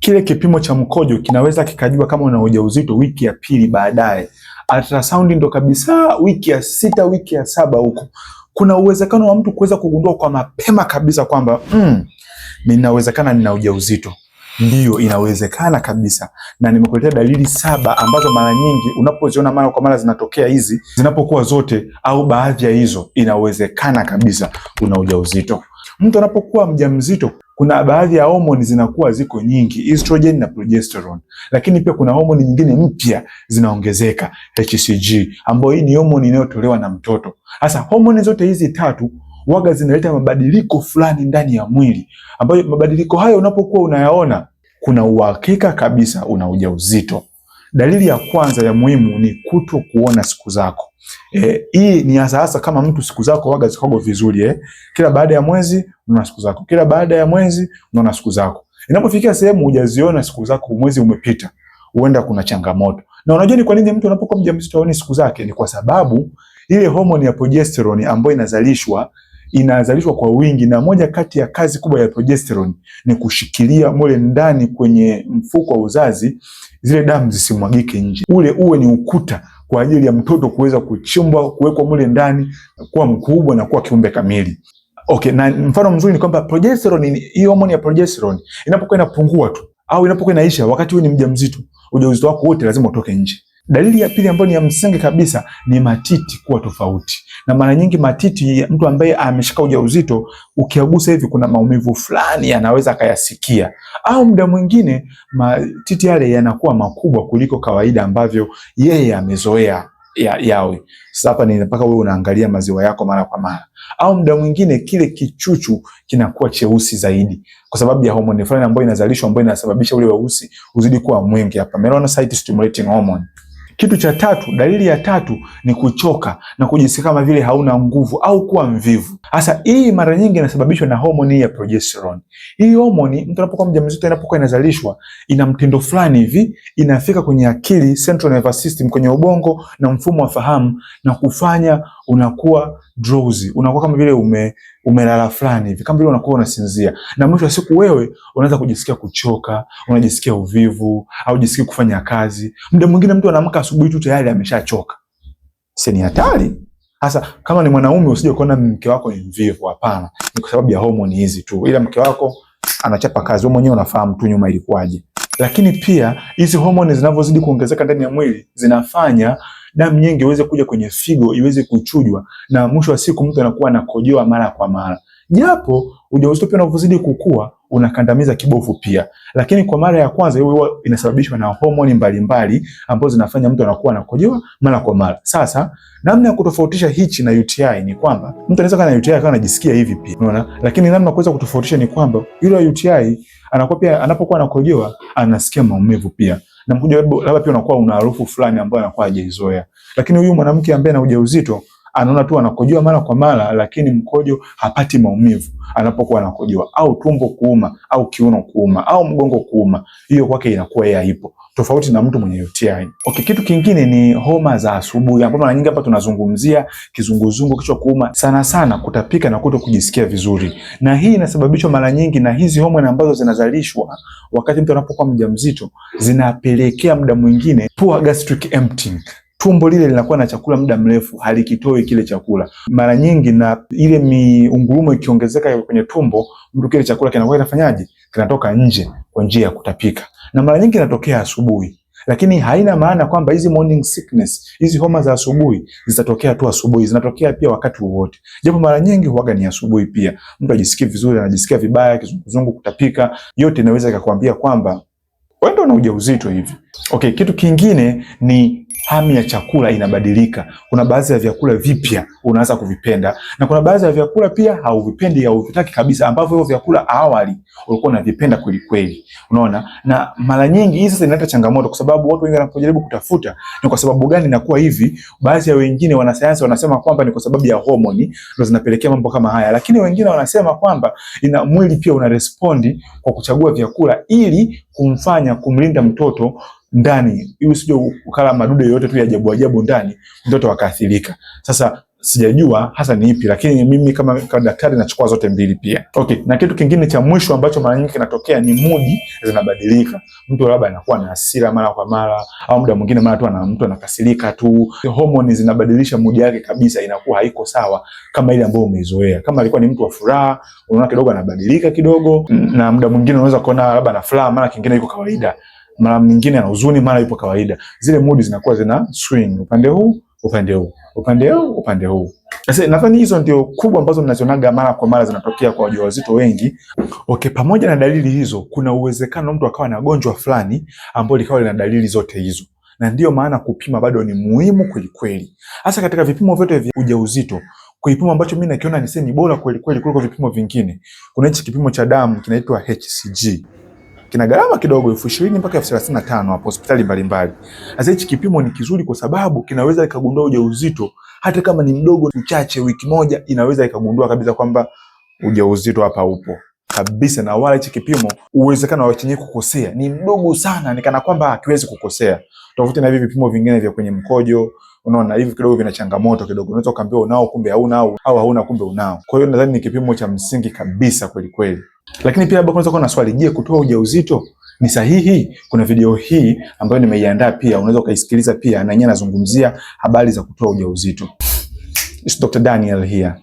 Kile kipimo cha mkojo kinaweza kikajua kama una ujauzito wiki ya pili baadaye. Ultrasound ndo kabisa wiki ya 6, wiki ya 7 huko. Kuna uwezekano wa mtu kuweza kugundua kwa mapema kabisa kwamba ninawezekana nina ujauzito. Ndiyo, inawezekana kabisa. Na nimekuletea dalili 7 ambazo mara nyingi unapoziona mara kwa mara zinatokea hizi, zinapokuwa zote au baadhi ya hizo, inawezekana kabisa una ujauzito. Mtu anapokuwa mjamzito, kuna baadhi ya homoni zinakuwa ziko nyingi, estrogen na progesterone. Lakini pia kuna homoni nyingine mpya zinaongezeka, HCG, ambayo hii ni homoni inayotolewa na mtoto. Sasa homoni zote hizi 3 waga zinaleta mabadiliko fulani ndani ya mwili, ambayo mabadiliko hayo unapokuwa unayaona, kuna uhakika kabisa una ujauzito. Dalili ya kwanza ya muhimu ni kuto kuona siku zako. Hii ni hasa kama mtu siku zako waga zikogo vizuri. Kila baada ya mwezi unaona siku zako. Kila baada ya mwezi unaona siku zako. Inapofikia sehemu hujaziona siku zako, mwezi umepita, huenda kuna changamoto. Na unajua ni kwa nini mtu anapokuwa mjamzito haoni siku zake? Ni kwa sababu ile homoni ya progesterone ambayo inazalishwa kwa wingi, na moja kati ya kazi kubwa ya progesterone ni kushikilia mule ndani kwenye mfuko wa uzazi zile damu zisimwagike nje. Ule uwe ni ukuta kwa ajili ya mtoto kuweza kuchimbwa, kuwekwa mule ndani, kuwa mkubwa na kuwa kiumbe kamili. Okay, na mfano mzuri ni kwamba progesterone, hii homoni ya progesterone inapokuwa inapungua tu au inapokuwa inaisha wakati wewe ni mjamzito, ujauzito wako wote lazima utoke nje. Dalili ya pili ambayo ni ya msingi kabisa ni matiti kuwa tofauti. Na mara nyingi matiti ya mtu ambaye ameshika ujauzito, ukiagusa hivi kuna maumivu fulani anaweza akayasikia. Au muda mwingine matiti yale yanakuwa makubwa kuliko kawaida ambavyo yeye amezoea yawe. Sasa hapa ni mpaka wewe unaangalia maziwa yako mara kwa mara. Au muda mwingine kile kichuchu kinakuwa cheusi zaidi kwa sababu ya homoni fulani ambayo inazalishwa, ambayo inasababisha ule weusi uzidi kuwa mwingi hapa, melanocyte stimulating hormone. Kitu cha 3, dalili ya 3 ni kuchoka na kujisikia kama vile hauna nguvu au kuwa mvivu. Sasa hii mara nyingi inasababishwa na homoni ya progesterone. Hii homoni mtu anapokuwa mjamzito, inapokuwa inazalishwa, ina mtindo fulani hivi, inafika kwenye akili, central nervous system, kwenye ubongo na mfumo wa fahamu, na kufanya unakuwa drowsy, unakuwa kama vile umelala fulani hivi, kama vile unakuwa unasinzia. Na mwisho wa siku wewe unaanza kujisikia kuchoka, unajisikia uvivu au jisikia kufanya kazi. Muda mwingine mtu anaamka asubuhi tu tayari ameshachoka. Si ni hatari? Sasa kama ni mwanaume usije kuona mke wako ni mvivu, hapana. Ni kwa sababu ya homoni hizi tu. Ila mke wako anachapa kazi, wewe mwenyewe unafahamu tu nyuma ilikuwaje. Lakini pia hizi homoni zinavyozidi kuongezeka ndani ya mwili zinafanya damu nyingi iweze kuja kwenye figo, iweze kuchujwa, na mwisho wa siku mtu anakuwa anakojoa mara kwa mara. Japo ujauzito pia unavyozidi kukua unakandamiza kibofu pia, lakini kwa mara ya kwanza hiyo inasababishwa na homoni mbalimbali ambazo zinafanya mtu anakuwa anakojoa mara kwa mara. Sasa namna ya kutofautisha hichi na UTI ni kwamba mtu anaweza kana UTI akawa anajisikia hivi pia, unaona, lakini namna kuweza kutofautisha ni kwamba yule UTI anakuwa pia anapokuwa anakojoa anasikia maumivu pia, na mkojo labda pia unakuwa una harufu fulani ambayo anakuwa hajaizoea. Lakini huyu mwanamke ambaye ana ujauzito anaona tu anakojoa mara kwa mara, lakini mkojo hapati maumivu anapokuwa anakojoa, au tumbo kuuma au kiuno kuuma au mgongo kuuma, hiyo kwake inakuwa yeye haipo, tofauti na mtu mwenye UTI. Okay, kitu kingine ni homa za asubuhi, ambapo mara nyingi hapa tunazungumzia kizunguzungu, kichwa kuuma, sana kutapika na kuto kujisikia vizuri. Na hii inasababishwa mara nyingi na hizi homoni ambazo zinazalishwa wakati mtu anapokuwa mjamzito, zinapelekea muda mwingine poor gastric emptying. Tumbo lile linakuwa na chakula muda mrefu, halikitoi kile chakula. Mara nyingi na ile miungurumo ikiongezeka kwenye tumbo, mtu kile chakula kinakuwa kinafanyaje? Kinatoka nje kwa njia ya kutapika. Na mara nyingi inatokea asubuhi. Lakini haina maana kwamba hizi morning sickness, hizi homa za asubuhi zitatokea tu asubuhi, zinatokea pia wakati wowote. Japo mara nyingi huaga ni asubuhi pia. Mtu ajisikii vizuri, anajisikia vibaya, kizunguzungu, kutapika, yote inaweza ikakwambia kwamba wewe ndio una ujauzito hivi. Okay, kitu kingine ni hamu ya chakula inabadilika. Kuna baadhi ya vyakula vipya unaanza kuvipenda, na kuna baadhi ya vyakula pia hauvipendi au huvitaki kabisa, ambavyo hivyo vyakula awali ulikuwa unavipenda kweli kweli. Unaona? Na mara nyingi hizi sasa inaleta changamoto, kwa sababu watu wengi wanapojaribu kutafuta ni kwa sababu gani inakuwa hivi. Baadhi ya wengine wanasayansi wanasema kwamba ni kwa sababu ya homoni ndio zinapelekea mambo kama haya, lakini wengine wanasema kwamba mwili pia una respondi kwa kuchagua vyakula ili kumlinda mtoto ndani, ili usije ukala madudu yote tu ya ajabu ndani, mtoto akaathirika. Sasa Sijajua hasa ni ipi, lakini mimi kama daktari nachukua zote mbili pia. Okay, na kitu kingine cha mwisho ambacho mara nyingi kinatokea ni mudi zinabadilika. Mtu labda anakuwa na hasira mara kwa mara, au muda mwingine mara tu mtu anakasirika tu. Homoni zinabadilisha mudi yake kabisa, inakuwa haiko sawa kama ile ambayo umeizoea. Kama alikuwa ni mtu wa furaha, unaona kidogo anabadilika kidogo, na muda mwingine unaweza kuona labda na furaha mara kingine yuko kawaida, mara nyingine ana huzuni mara yupo kawaida. Zile mudi zinakuwa zina swing upande huu, upande huu, upande huu, upande huu. Sasa nadhani hizo ndio kubwa ambazo mnazionaga mara kwa mara zinatokea kwa wajawazito wengi. Okay, pamoja na dalili hizo, kuna uwezekano mtu akawa na gonjwa fulani ambalo likawa lina dalili zote hizo. Na ndio maana kupima bado ni muhimu kweli kweli. Hasa katika vipimo vyote vya ujauzito, kipimo ambacho mimi nakiona ni bora kweli kweli kuliko vipimo vingine. Kuna hichi kipimo cha damu kinaitwa HCG. Kina gharama kidogo 20,000 mpaka 35,000 hapo hospitali mbalimbali. Sasa hichi kipimo ni kizuri kwa sababu kinaweza ikagundua ujauzito hata kama ni mdogo mchache, wiki moja inaweza ikagundua kabisa kwamba ujauzito hapa upo kabisa. Na wala hichi kipimo uwezekano wa chenye kukosea ni mdogo sana, ni kana kwamba hakiwezi kukosea. Tofauti na hivi vipimo vingine vya kwenye mkojo, unaona hivi kidogo vina changamoto kidogo. Unaweza kuambiwa unao kumbe hauna, au hauna kumbe unao. Kwa hiyo nadhani ni kipimo cha msingi kabisa kweli kweli. Lakini pia labda unaweza kuwa na swali, je, kutoa ujauzito ni sahihi? Kuna video hii ambayo nimeiandaa pia, unaweza ukaisikiliza pia, na yeye anazungumzia habari za kutoa ujauzito. It's Dr. Daniel here.